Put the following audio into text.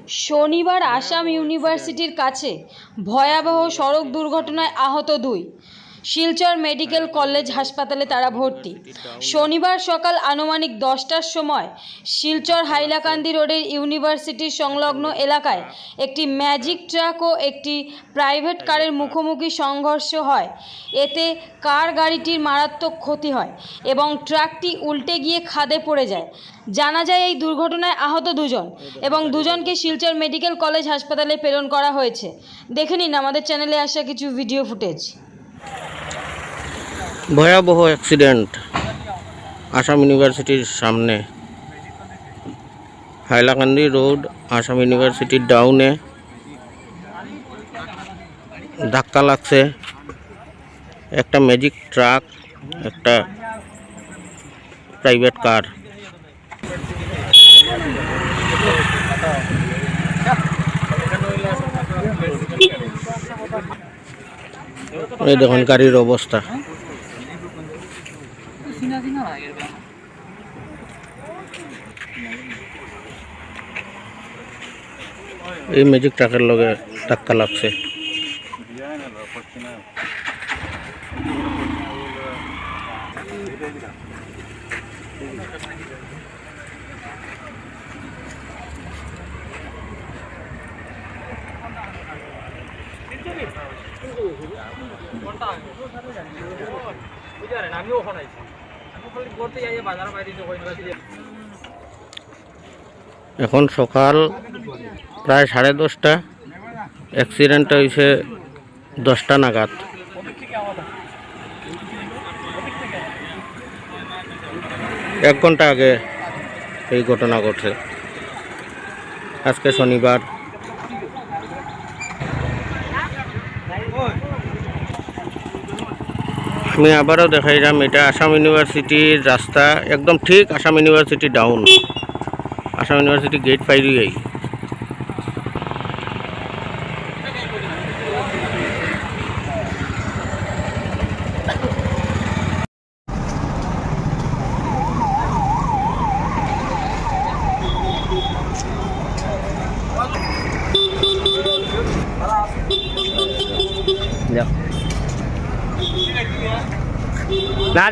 শনিবার আসাম ইউনিভার্সিটির কাছে ভয়াবহ সড়ক দুর্ঘটনায় আহত 2। শিলচর মেডিকেল কলেজ হাসপাতালে তারা ভর্তি। শনিবার সকাল আনুমানিক 10টার সময় শিলচর হাইলাকান্দি রোডের ইউনিভার্সিটির সংলগ্ন এলাকায় একটি ম্যাজিক ট্রাক ও একটি প্রাইভেট কারের মুখোমুখি সংঘর্ষ হয়। এতে কার গাড়িটির মারাত্মক ক্ষতি হয় এবং ট্রাকটি উল্টে গিয়ে খাদে পড়ে যায়। জানা যায় এই দুর্ঘটনায় আহত 2 জন এবং 2 জনকে শিলচর মেডিকেল কলেজ হাসপাতালে প্রেরণ করা হয়েছে। দেখে নিন আমাদের চ্যানেলে আসা কিছু ভিডিও ফুটেজ। ভয়াবহ অ্যাক্সিডেন্ট আসাম ইউনিভার্সিটির সামনে, হাইলাকান্দি রোড, আসাম ইউনিভার্সিটির ডাউনে ধাক্কা লাগছে একটা ম্যাজিক ট্রাক, একটা প্রাইভেট কার। এই দেখুন গাড়ির অবস্থা। এই ম্যাজিক ট্রাকের লগে ধাক্কা লাগছে। এখন সকাল প্রায় 10:30। অ্যাক্সিডেন্ট হয়েছে 10টা নাগাদ। এক ঘন্টা আগে এই ঘটনা ঘটছে। আজকে শনিবার। আমি আবারও দেখাইলাম, এটা আসাম ইউনিভার্সিটির রাস্তা, একদম ঠিক Assam university down, Assam university gate পাইরিয়েই। না